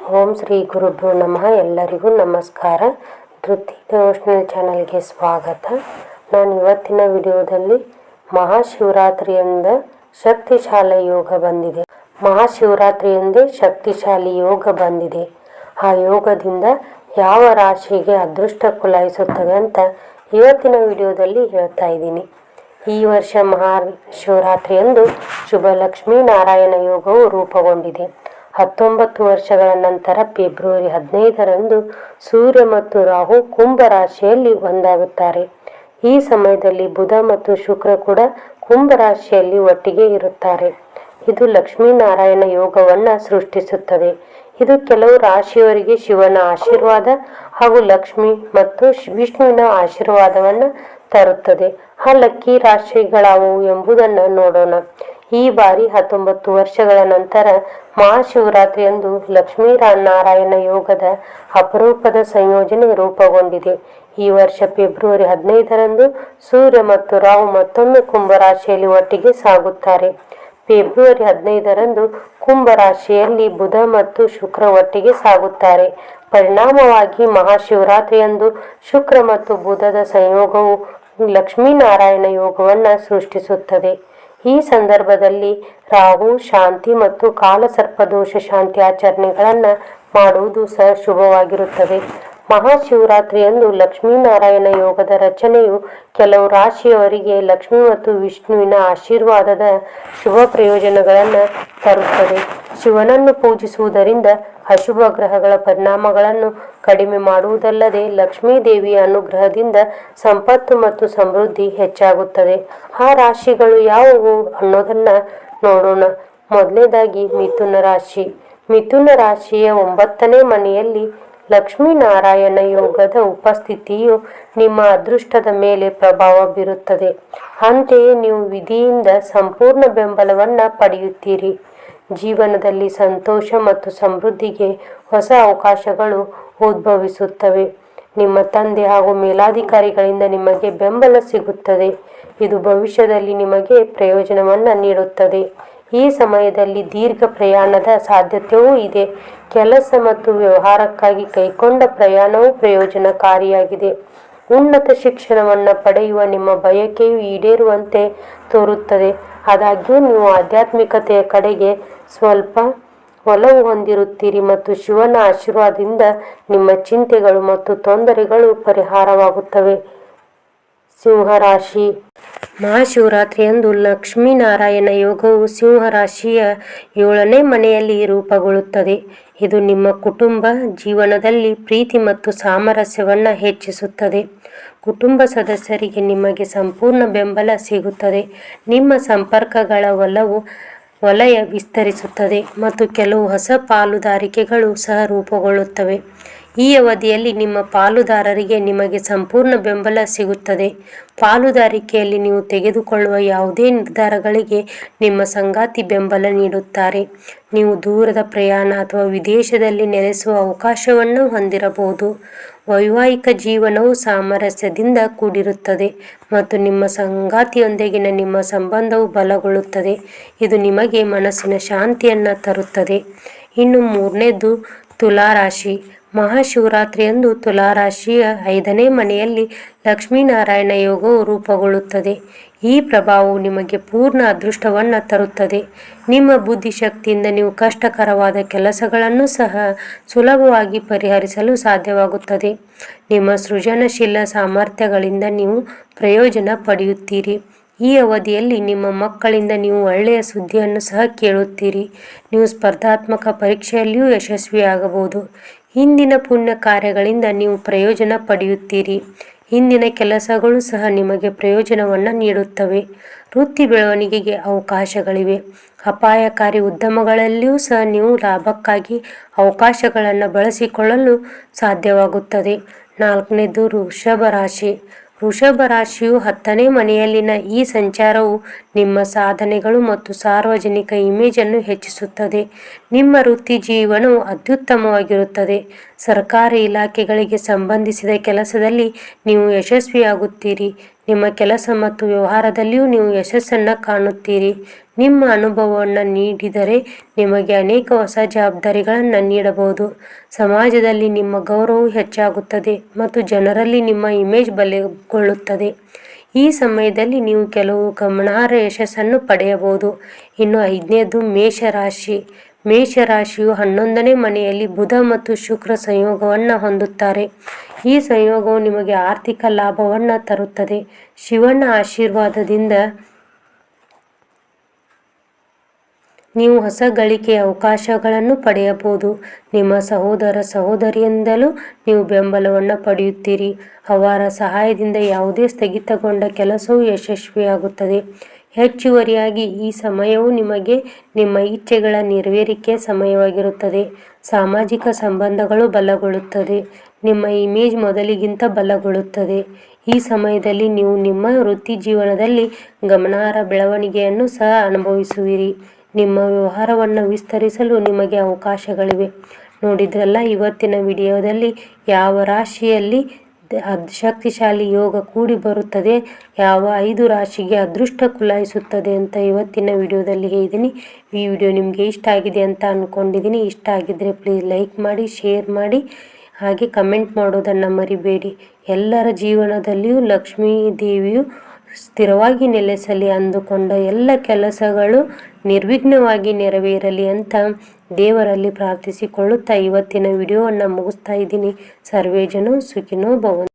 ಓಂ ಶ್ರೀ ಗುರುಭ್ಯೋ ನಮಃ. ಎಲ್ಲರಿಗೂ ನಮಸ್ಕಾರ. ಧೃತಿ ಡಿವೋಷನಲ್ ಚಾನಲ್ಗೆ ಸ್ವಾಗತ. ನಾನು ಇವತ್ತಿನ ವಿಡಿಯೋದಲ್ಲಿ ಮಹಾಶಿವರಾತ್ರಿಯಿಂದ ಶಕ್ತಿಶಾಲಿ ಯೋಗ ಬಂದಿದೆ. ಮಹಾಶಿವರಾತ್ರಿಯಂದೇ ಶಕ್ತಿಶಾಲಿ ಯೋಗ ಬಂದಿದೆ. ಆ ಯೋಗದಿಂದ ಯಾವ ರಾಶಿಗೆ ಅದೃಷ್ಟ ಕುಲಾಯಿಸುತ್ತದೆ ಅಂತ ಇವತ್ತಿನ ವಿಡಿಯೋದಲ್ಲಿ ಹೇಳ್ತಾ ಇದ್ದೀನಿ. ಈ ವರ್ಷ ಮಹಾಶಿವರಾತ್ರಿಯಂದು ಶುಭ ಲಕ್ಷ್ಮೀ ನಾರಾಯಣ ಯೋಗವು ರೂಪುಗೊಂಡಿದೆ. 19 ವರ್ಷಗಳ ನಂತರ ಫೆಬ್ರವರಿ 15ರಂದು ಸೂರ್ಯ ಮತ್ತು ರಾಹು ಕುಂಭ ರಾಶಿಯಲ್ಲಿ ಒಂದಾಗುತ್ತಾರೆ. ಈ ಸಮಯದಲ್ಲಿ ಬುಧ ಮತ್ತು ಶುಕ್ರ ಕೂಡ ಕುಂಭ ರಾಶಿಯಲ್ಲಿ ಒಟ್ಟಿಗೆ ಇರುತ್ತಾರೆ. ಇದು ಲಕ್ಷ್ಮೀನಾರಾಯಣ ಯೋಗವನ್ನು ಸೃಷ್ಟಿಸುತ್ತದೆ. ಇದು ಕೆಲವು ರಾಶಿಯವರಿಗೆ ಶಿವನ ಆಶೀರ್ವಾದ ಹಾಗೂ ಲಕ್ಷ್ಮಿ ಮತ್ತು ವಿಷ್ಣುವಿನ ಆಶೀರ್ವಾದವನ್ನು ತರುತ್ತದೆ. ಆ ಲಕ್ಕಿ ರಾಶಿಗಳಾವುವು ಎಂಬುದನ್ನು ನೋಡೋಣ. ಈ ಬಾರಿ 19 ವರ್ಷಗಳ ನಂತರ ಮಹಾಶಿವರಾತ್ರಿಯಂದು ಲಕ್ಷ್ಮೀನಾರಾಯಣ ಯೋಗದ ಅಪರೂಪದ ಸಂಯೋಜನೆ ರೂಪುಗೊಂಡಿದೆ. ಈ ವರ್ಷ ಫೆಬ್ರವರಿ 15ರಂದು ಸೂರ್ಯ ಮತ್ತು ರಾಹು ಮತ್ತೊಮ್ಮೆ ಕುಂಭರಾಶಿಯಲ್ಲಿ ಒಟ್ಟಿಗೆ ಸಾಗುತ್ತಾರೆ. ಫೆಬ್ರವರಿ 15ರಂದು ಕುಂಭ ರಾಶಿಯಲ್ಲಿ ಬುಧ ಮತ್ತು ಶುಕ್ರ ಒಟ್ಟಿಗೆ ಸಾಗುತ್ತಾರೆ. ಪರಿಣಾಮವಾಗಿ ಮಹಾಶಿವರಾತ್ರಿಯಂದು ಶುಕ್ರ ಮತ್ತು ಬುಧದ ಸಂಯೋಗವು ಲಕ್ಷ್ಮೀನಾರಾಯಣ ಯೋಗವನ್ನು ಸೃಷ್ಟಿಸುತ್ತದೆ. ಈ ಸಂದರ್ಭದಲ್ಲಿ ರಾಹು ಶಾಂತಿ ಮತ್ತು ಕಾಲಸರ್ಪದೋಷ ಶಾಂತಿ ಆಚರಣೆಗಳನ್ನು ಮಾಡುವುದು ಸಹ ಶುಭವಾಗಿರುತ್ತದೆ. ಮಹಾಶಿವರಾತ್ರಿಯಂದು ಲಕ್ಷ್ಮೀನಾರಾಯಣ ಯೋಗದ ರಚನೆಯು ಕೆಲವು ರಾಶಿಯವರಿಗೆ ಲಕ್ಷ್ಮಿ ಮತ್ತು ವಿಷ್ಣುವಿನ ಆಶೀರ್ವಾದದ ಶುಭ ಪ್ರಯೋಜನಗಳನ್ನು ತರುತ್ತದೆ. ಶಿವನನ್ನು ಪೂಜಿಸುವುದರಿಂದ ಅಶುಭ ಗ್ರಹಗಳ ಪರಿಣಾಮಗಳನ್ನು ಕಡಿಮೆ ಮಾಡುವುದಲ್ಲದೆ ಲಕ್ಷ್ಮೀ ದೇವಿಯ ಅನುಗ್ರಹದಿಂದ ಸಂಪತ್ತು ಮತ್ತು ಸಮೃದ್ಧಿ ಹೆಚ್ಚಾಗುತ್ತದೆ. ಆ ರಾಶಿಗಳು ಯಾವುವು ಅನ್ನೋದನ್ನು ನೋಡೋಣ. ಮೊದಲನೇದಾಗಿ ಮಿಥುನ ರಾಶಿ. ಮಿಥುನ ರಾಶಿಯ 9ನೇ ಮನೆಯಲ್ಲಿ ಲಕ್ಷ್ಮೀನಾರಾಯಣ ಯೋಗದ ಉಪಸ್ಥಿತಿಯು ನಿಮ್ಮ ಅದೃಷ್ಟದ ಮೇಲೆ ಪ್ರಭಾವ ಬೀರುತ್ತದೆ. ಅಂತೆಯೇ ನೀವು ವಿಧಿಯಿಂದ ಸಂಪೂರ್ಣ ಬೆಂಬಲವನ್ನು ಪಡೆಯುತ್ತೀರಿ. ಜೀವನದಲ್ಲಿ ಸಂತೋಷ ಮತ್ತು ಸಮೃದ್ಧಿಗೆ ಹೊಸ ಅವಕಾಶಗಳು ಉದ್ಭವಿಸುತ್ತವೆ. ನಿಮ್ಮ ತಂದೆ ಹಾಗೂ ಮೇಲಾಧಿಕಾರಿಗಳಿಂದ ನಿಮಗೆ ಬೆಂಬಲ ಸಿಗುತ್ತದೆ. ಇದು ಭವಿಷ್ಯದಲ್ಲಿ ನಿಮಗೆ ಪ್ರಯೋಜನವನ್ನು ನೀಡುತ್ತದೆ. ಈ ಸಮಯದಲ್ಲಿ ದೀರ್ಘ ಪ್ರಯಾಣದ ಸಾಧ್ಯತೆಯೂ ಇದೆ. ಕೆಲಸ ಮತ್ತು ವ್ಯವಹಾರಕ್ಕಾಗಿ ಕೈಗೊಂಡ ಪ್ರಯಾಣವು ಪ್ರಯೋಜನಕಾರಿಯಾಗಿದೆ. ಉನ್ನತ ಶಿಕ್ಷಣವನ್ನು ಪಡೆಯುವ ನಿಮ್ಮ ಬಯಕೆಯು ಈಡೇರುವಂತೆ ತೋರುತ್ತದೆ. ಆದಾಗ್ಯೂ ನೀವು ಆಧ್ಯಾತ್ಮಿಕತೆಯ ಕಡೆಗೆ ಸ್ವಲ್ಪ ಒಲವು ಹೊಂದಿರುತ್ತೀರಿ ಮತ್ತು ಶಿವನ ಆಶೀರ್ವಾದದಿಂದ ನಿಮ್ಮ ಚಿಂತೆಗಳು ಮತ್ತು ತೊಂದರೆಗಳು ಪರಿಹಾರವಾಗುತ್ತವೆ. ಸಿಂಹರಾಶಿ. ಮಹಾಶಿವರಾತ್ರಿಯಂದು ಲಕ್ಷ್ಮೀನಾರಾಯಣ ಯೋಗವು ಸಿಂಹರಾಶಿಯ 7ನೇ ಮನೆಯಲ್ಲಿ ರೂಪುಗೊಳ್ಳುತ್ತದೆ. ಇದು ನಿಮ್ಮ ಕುಟುಂಬ ಜೀವನದಲ್ಲಿ ಪ್ರೀತಿ ಮತ್ತು ಸಾಮರಸ್ಯವನ್ನು ಹೆಚ್ಚಿಸುತ್ತದೆ. ಕುಟುಂಬ ಸದಸ್ಯರಿಗೆ ನಿಮಗೆ ಸಂಪೂರ್ಣ ಬೆಂಬಲ ಸಿಗುತ್ತದೆ. ನಿಮ್ಮ ಸಂಪರ್ಕಗಳ ವಲಯ ವಿಸ್ತರಿಸುತ್ತದೆ ಮತ್ತು ಕೆಲವು ಹೊಸ ಪಾಲುದಾರಿಕೆಗಳು ಸಹ ರೂಪುಗೊಳ್ಳುತ್ತವೆ. ಈ ಅವಧಿಯಲ್ಲಿ ನಿಮ್ಮ ಪಾಲುದಾರರಿಗೆ ನಿಮಗೆ ಸಂಪೂರ್ಣ ಬೆಂಬಲ ಸಿಗುತ್ತದೆ. ಪಾಲುದಾರಿಕೆಯಲ್ಲಿ ನೀವು ತೆಗೆದುಕೊಳ್ಳುವ ಯಾವುದೇ ನಿರ್ಧಾರಗಳಿಗೆ ನಿಮ್ಮ ಸಂಗಾತಿ ಬೆಂಬಲ ನೀಡುತ್ತಾರೆ. ನೀವು ದೂರದ ಪ್ರಯಾಣ ಅಥವಾ ವಿದೇಶದಲ್ಲಿ ನೆಲೆಸುವ ಅವಕಾಶವನ್ನು ಹೊಂದಿರಬಹುದು. ವೈವಾಹಿಕ ಜೀವನವು ಸಾಮರಸ್ಯದಿಂದ ಕೂಡಿರುತ್ತದೆ ಮತ್ತು ನಿಮ್ಮ ಸಂಗಾತಿಯೊಂದಿಗಿನ ನಿಮ್ಮ ಸಂಬಂಧವು ಬಲಗೊಳ್ಳುತ್ತದೆ. ಇದು ನಿಮಗೆ ಮನಸ್ಸಿನ ಶಾಂತಿಯನ್ನು ತರುತ್ತದೆ. ಇನ್ನು 3ನೇದು ತುಲಾರಾಶಿ. ಮಹಾಶಿವರಾತ್ರಿಯಂದು ತುಲಾರಾಶಿಯ 5ನೇ ಮನೆಯಲ್ಲಿ ಲಕ್ಷ್ಮೀನಾರಾಯಣ ಯೋಗವು ರೂಪುಗೊಳ್ಳುತ್ತದೆ. ಈ ಪ್ರಭಾವವು ನಿಮಗೆ ಪೂರ್ಣ ಅದೃಷ್ಟವನ್ನು ತರುತ್ತದೆ. ನಿಮ್ಮ ಬುದ್ಧಿಶಕ್ತಿಯಿಂದ ನೀವು ಕಷ್ಟಕರವಾದ ಕೆಲಸಗಳನ್ನು ಸಹ ಸುಲಭವಾಗಿ ಪರಿಹರಿಸಲು ಸಾಧ್ಯವಾಗುತ್ತದೆ. ನಿಮ್ಮ ಸೃಜನಶೀಲ ಸಾಮರ್ಥ್ಯಗಳಿಂದ ನೀವು ಪ್ರಯೋಜನ ಪಡೆಯುತ್ತೀರಿ. ಈ ಅವಧಿಯಲ್ಲಿ ನಿಮ್ಮ ಮಕ್ಕಳಿಂದ ನೀವು ಒಳ್ಳೆಯ ಸುದ್ದಿಯನ್ನು ಸಹ ಕೇಳುತ್ತೀರಿ. ನೀವು ಸ್ಪರ್ಧಾತ್ಮಕ ಪರೀಕ್ಷೆಯಲ್ಲಿಯೂ ಯಶಸ್ವಿಯಾಗಬಹುದು. ಹಿಂದಿನ ಪುಣ್ಯ ಕಾರ್ಯಗಳಿಂದ ನೀವು ಪ್ರಯೋಜನ ಪಡೆಯುತ್ತೀರಿ. ಹಿಂದಿನ ಕೆಲಸಗಳು ಸಹ ನಿಮಗೆ ಪ್ರಯೋಜನವನ್ನು ನೀಡುತ್ತವೆ. ವೃತ್ತಿ ಬೆಳವಣಿಗೆಗೆ ಅವಕಾಶಗಳಿವೆ. ಅಪಾಯಕಾರಿ ಉದ್ಯಮಗಳಲ್ಲಿಯೂ ಸಹ ನೀವು ಲಾಭಕ್ಕಾಗಿ ಅವಕಾಶಗಳನ್ನು ಬಳಸಿಕೊಳ್ಳಲು ಸಾಧ್ಯವಾಗುತ್ತದೆ. 4ನೇದು ವೃಷಭ ರಾಶಿ. ವೃಷಭ ರಾಶಿಯು 10ನೇ ಮನೆಯಲ್ಲಿನ ಈ ಸಂಚಾರವು ನಿಮ್ಮ ಸಾಧನೆಗಳು ಮತ್ತು ಸಾರ್ವಜನಿಕ ಇಮೇಜನ್ನು ಹೆಚ್ಚಿಸುತ್ತದೆ. ನಿಮ್ಮ ವೃತ್ತಿ ಜೀವನವು ಅತ್ಯುತ್ತಮವಾಗಿರುತ್ತದೆ. ಸರ್ಕಾರಿ ಇಲಾಖೆಗಳಿಗೆ ಸಂಬಂಧಿಸಿದ ಕೆಲಸದಲ್ಲಿ ನೀವು ಯಶಸ್ವಿಯಾಗುತ್ತೀರಿ. ನಿಮ್ಮ ಕೆಲಸ ಮತ್ತು ವ್ಯವಹಾರದಲ್ಲಿಯೂ ನೀವು ಯಶಸ್ಸನ್ನು ಕಾಣುತ್ತೀರಿ. ನಿಮ್ಮ ಅನುಭವವನ್ನು ನೀಡಿದರೆ ನಿಮಗೆ ಅನೇಕ ಹೊಸ ಜವಾಬ್ದಾರಿಗಳನ್ನು ನೀಡಬಹುದು. ಸಮಾಜದಲ್ಲಿ ನಿಮ್ಮ ಗೌರವವು ಹೆಚ್ಚಾಗುತ್ತದೆ ಮತ್ತು ಜನರಲ್ಲಿ ನಿಮ್ಮ ಇಮೇಜ್ ಬಲಗೊಳ್ಳುತ್ತದೆ. ಈ ಸಮಯದಲ್ಲಿ ನೀವು ಕೆಲವು ಗಮನಾರ್ಹ ಯಶಸ್ಸನ್ನು ಪಡೆಯಬಹುದು. ಇನ್ನು 5ನೇದು ಮೇಷರಾಶಿ. ಮೇಷರಾಶಿಯು 11ನೇ ಮನೆಯಲ್ಲಿ ಬುಧ ಮತ್ತು ಶುಕ್ರ ಸಂಯೋಗವನ್ನು ಹೊಂದುತ್ತಾರೆ. ಈ ಸಂಯೋಗವು ನಿಮಗೆ ಆರ್ಥಿಕ ಲಾಭವನ್ನು ತರುತ್ತದೆ. ಶಿವನ ಆಶೀರ್ವಾದದಿಂದ ನೀವು ಹೊಸ ಗಳಿಕೆಯ ಅವಕಾಶಗಳನ್ನು ಪಡೆಯಬಹುದು. ನಿಮ್ಮ ಸಹೋದರ ಸಹೋದರಿಯಿಂದಲೂ ನೀವು ಬೆಂಬಲವನ್ನು ಪಡೆಯುತ್ತೀರಿ. ಅವರ ಸಹಾಯದಿಂದ ಯಾವುದೇ ಸ್ಥಗಿತಗೊಂಡ ಕೆಲಸವು ಯಶಸ್ವಿಯಾಗುತ್ತದೆ. ಹೆಚ್ಚುವರಿಯಾಗಿ ಈ ಸಮಯವು ನಿಮಗೆ ನಿಮ್ಮ ಇಚ್ಛೆಗಳ ನೆರವೇರಿಕೆಯ ಸಮಯವಾಗಿರುತ್ತದೆ. ಸಾಮಾಜಿಕ ಸಂಬಂಧಗಳು ಬಲಗೊಳ್ಳುತ್ತದೆ. ನಿಮ್ಮ ಇಮೇಜ್ ಮೊದಲಿಗಿಂತ ಬಲಗೊಳ್ಳುತ್ತದೆ. ಈ ಸಮಯದಲ್ಲಿ ನೀವು ನಿಮ್ಮ ವೃತ್ತಿ ಜೀವನದಲ್ಲಿ ಗಮನಾರ್ಹ ಬೆಳವಣಿಗೆಯನ್ನು ಸಹ ಅನುಭವಿಸುವಿರಿ. ನಿಮ್ಮ ವ್ಯವಹಾರವನ್ನು ವಿಸ್ತರಿಸಲು ನಿಮಗೆ ಅವಕಾಶಗಳಿವೆ. ನೋಡಿದ್ರಲ್ಲ, ಇವತ್ತಿನ ವಿಡಿಯೋದಲ್ಲಿ ಯಾವ ರಾಶಿಯಲ್ಲಿ ಶಕ್ತಿಶಾಲಿ ಯೋಗ ಕೂಡಿ ಬರುತ್ತದೆ, ಯಾವ 5 ರಾಶಿಗೆ ಅದೃಷ್ಟ ಕುಲಾಯಿಸುತ್ತದೆ ಅಂತ ಇವತ್ತಿನ ವಿಡಿಯೋದಲ್ಲಿ ಹೇಳಿದ್ದೀನಿ. ಈ ವಿಡಿಯೋ ನಿಮಗೆ ಇಷ್ಟ ಆಗಿದೆ ಅಂತ ಅಂದ್ಕೊಂಡಿದ್ದೀನಿ. ಇಷ್ಟ ಆಗಿದ್ದರೆ ಪ್ಲೀಸ್ ಲೈಕ್ ಮಾಡಿ, ಶೇರ್ ಮಾಡಿ, ಹಾಗೆ ಕಮೆಂಟ್ ಮಾಡೋದನ್ನು ಮರಿಬೇಡಿ. ಎಲ್ಲರ ಜೀವನದಲ್ಲಿಯೂ ಲಕ್ಷ್ಮೀ ದೇವಿಯು ಸ್ಥಿರವಾಗಿ ನೆಲೆಸಲಿ, ಅಂದುಕೊಂಡ ಎಲ್ಲ ಕೆಲಸಗಳು ನಿರ್ವಿಘ್ನವಾಗಿ ನೆರವೇರಲಿ ಅಂತ ದೇವರಲ್ಲಿ ಪ್ರಾರ್ಥಿಸಿಕೊಳ್ಳುತ್ತಾ ಇವತ್ತಿನ ವಿಡಿಯೋವನ್ನು ಮುಗಿಸ್ತಾ ಇದ್ದೀನಿ. ಸರ್ವೇ ಜನೋ ಸುಖಿನೋ ಭವಂತು.